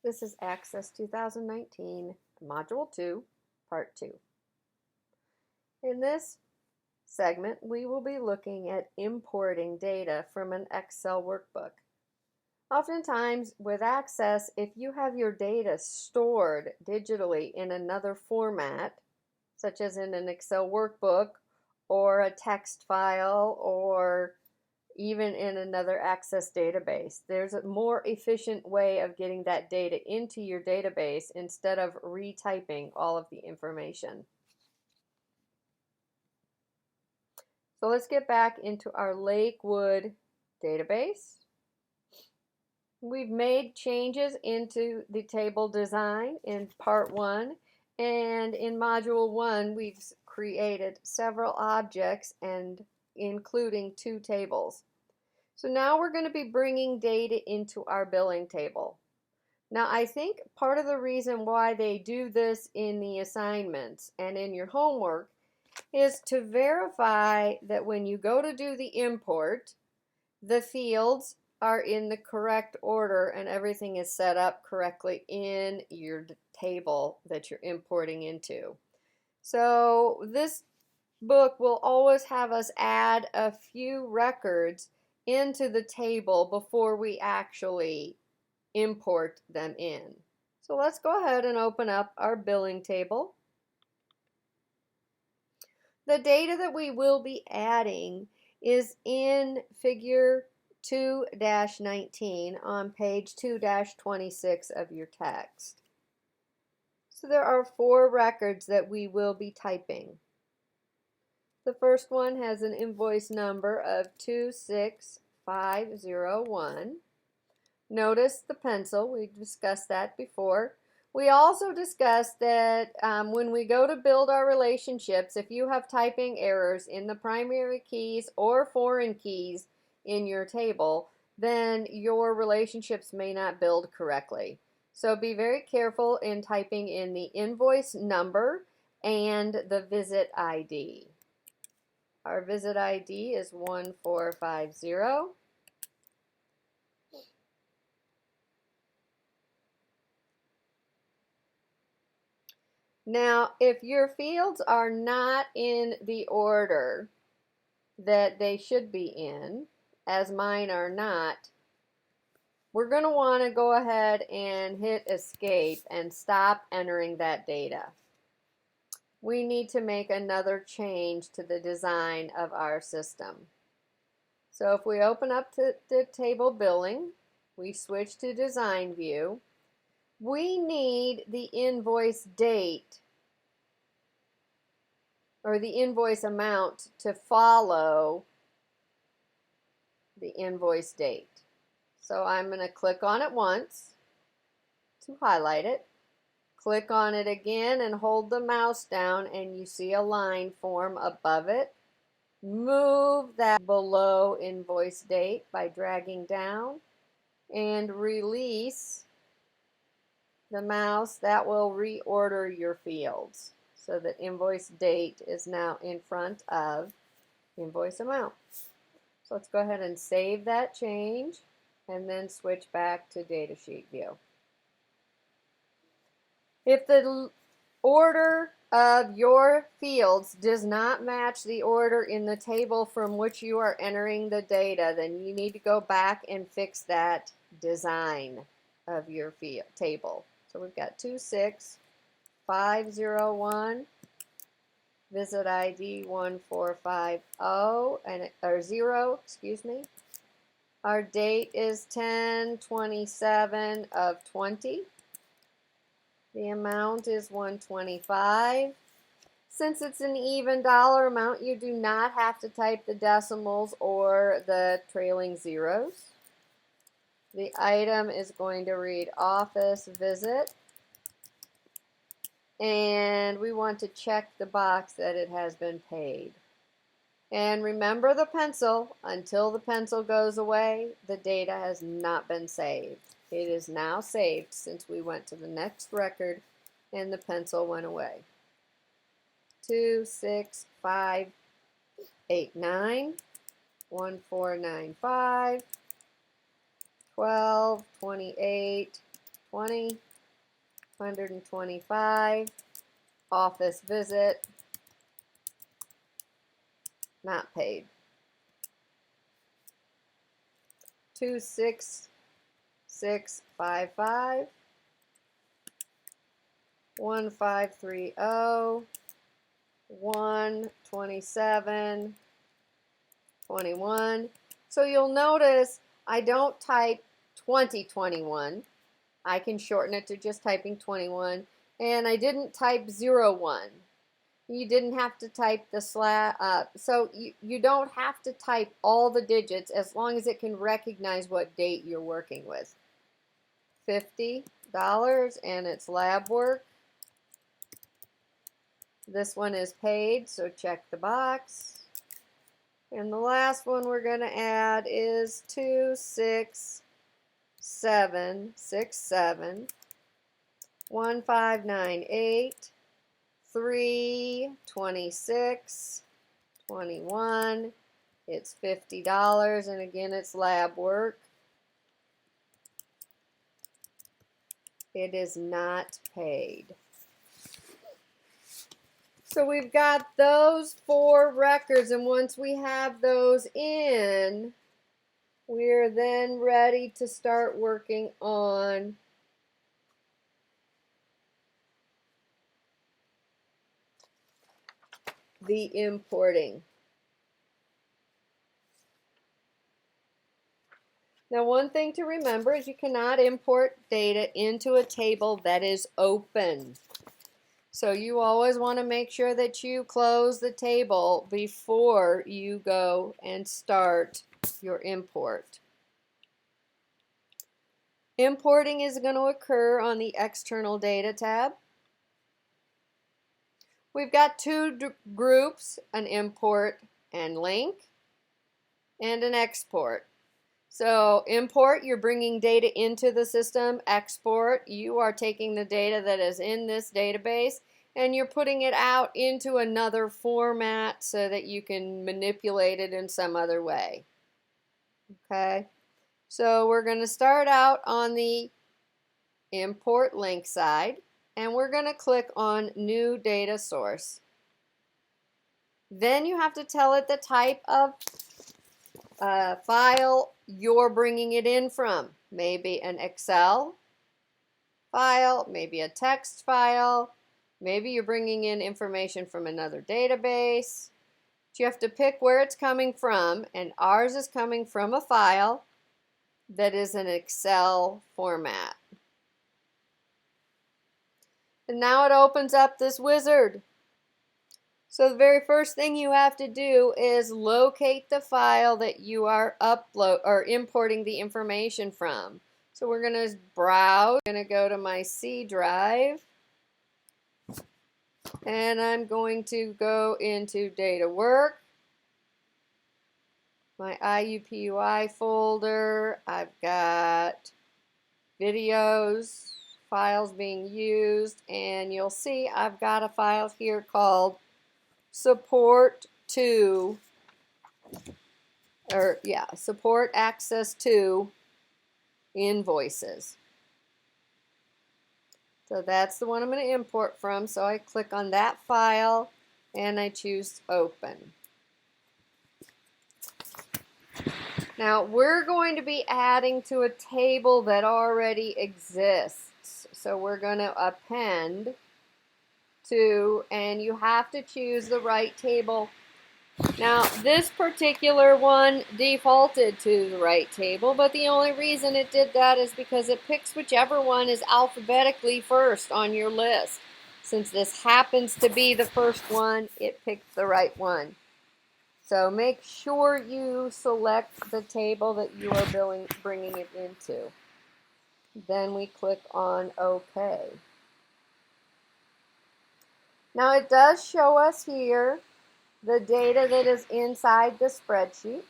This is Access 2019, Module 2, Part 2. In this segment, we will be looking at importing data from an Excel workbook. Oftentimes, with Access, if you have your data stored digitally in another format, such as in an Excel workbook or a text file or even in another Access database, there's a more efficient way of getting that data into your database instead of retyping all of the information. So let's get back into our Lakewood database. We've made changes into the table design in Part 1, and in Module 1 we've created several objects and including 2 tables. So now we're going to be bringing data into our billing table. Now I think part of the reason why they do this in the assignments and in your homework is to verify that when you go to do the import, the fields are in the correct order and everything is set up correctly in your table that you're importing into. So this book will always have us add a few records into the table before we actually import them in. So let's go ahead and open up our billing table. The data that we will be adding is in figure 2-19 on page 2-26 of your text. So there are 4 records that we will be typing. The first one has an invoice number of 26501. Notice the pencil, we discussed that before. We also discussed that when we go to build our relationships, if you have typing errors in the primary keys or foreign keys in your table, then your relationships may not build correctly. So be very careful in typing in the invoice number and the visit ID. Our visit ID is 1450. Now, if your fields are not in the order that they should be in, as mine are not, we're going to want to go ahead and hit escape and stop entering that data. We need to make another change to the design of our system. So if we open up to the table billing, we switch to design view, we need the invoice date or the invoice amount to follow the invoice date. So I'm going to click on it once to highlight it. Click on it again and hold the mouse down and you see a line form above it. Move that below invoice date by dragging down and release the mouse. That will reorder your fields so that invoice date is now in front of invoice amount. So let's go ahead and save that change and then switch back to datasheet view. If the order of your fields does not match the order in the table from which you are entering the data, then you need to go back and fix that design of your field table. So we've got 26501, visit ID 1450 and or 0, excuse me. Our date is 10/27 of 20. The amount is 125. Since it's an even dollar amount, you do not have to type the decimals or the trailing zeros. The item is going to read office visit. And we want to check the box that it has been paid. And remember the pencil. Until the pencil goes away, the data has not been saved. It is now saved since we went to the next record and the pencil went away. 26589, 1495, 1228 120, 125, office visit, not paid. 26655, 1530, 127, 21. So you'll notice I don't type 2021. I can shorten it to just typing 21. And I didn't type 01. You didn't have to type the slash. So you don't have to type all the digits as long as it can recognize what date you're working with. $50 and it's lab work. This one is paid, so check the box. And the last one we're going to add is 26767, 1598, 326, 21. It's $50, and again it's lab work. It is not paid. So we've got those 4 records, and once we have those in, we're then ready to start working on the importing. Now, one thing to remember is you cannot import data into a table that is open. So you always want to make sure that you close the table before you go and start your import. Importing is going to occur on the External Data tab. We've got 2 groups, an import and link, and an export. So import, you're bringing data into the system. Export, you are taking the data that is in this database and you're putting it out into another format so that you can manipulate it in some other way. Okay, so we're going to start out on the import link side and we're going to click on new data source. Then you have to tell it the type of file you're bringing it in from. Maybe an Excel file, maybe a text file, maybe you're bringing in information from another database. But you have to pick where it's coming from, and ours is coming from a file that is an Excel format. And now it opens up this wizard. So the very first thing you have to do is locate the file that you are importing the information from. So we're going to browse. I'm going to go to my C drive. And I'm going to go into Data Work. My IUPUI folder. I've got videos, files being used, and you'll see I've got a file here called Support2, Support Access2 Invoices. So that's the one I'm going to import from. So I click on that file and I choose Open. Now we're going to be adding to a table that already exists. So we're going to append to, and you have to choose the right table. Now this particular one defaulted to the right table, but the only reason it did that is because it picks whichever one is alphabetically first on your list. Since this happens to be the first one, it picked the right one. So make sure you select the table that you are bringing it into. Then we click on OK. Now it does show us here the data that is inside the spreadsheet,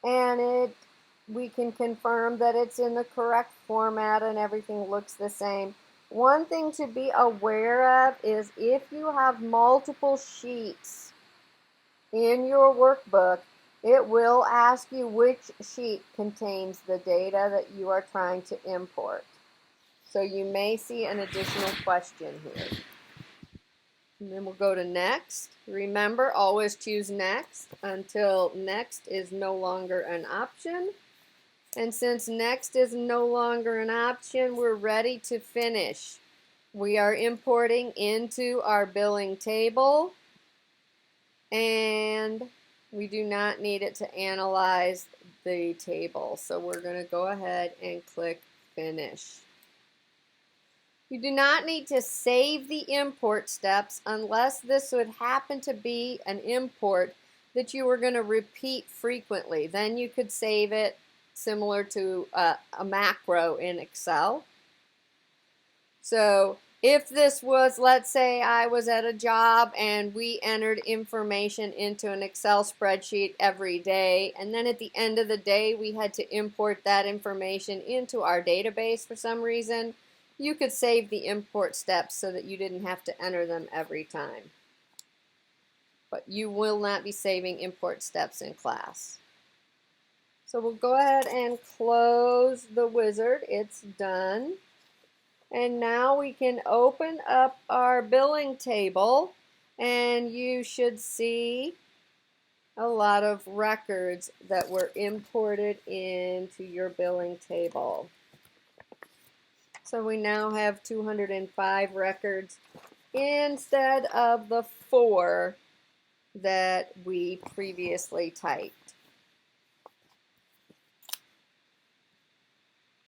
and we can confirm that it's in the correct format and everything looks the same. One thing to be aware of is if you have multiple sheets in your workbook, it will ask you which sheet contains the data that you are trying to import. So you may see an additional question here. And then we'll go to next. Remember, always choose next until next is no longer an option. And since next is no longer an option, we're ready to finish. We are importing into our billing table, and we do not need it to analyze the table. So we're going to go ahead and click Finish. You do not need to save the import steps unless this would happen to be an import that you were going to repeat frequently. Then you could save it similar to a macro in Excel. So if this was, let's say I was at a job and we entered information into an Excel spreadsheet every day, and then at the end of the day we had to import that information into our database for some reason, you could save the import steps so that you didn't have to enter them every time. But you will not be saving import steps in class. So we'll go ahead and close the wizard. It's done. And now we can open up our billing table, and you should see a lot of records that were imported into your billing table. So we now have 205 records instead of the 4 that we previously typed.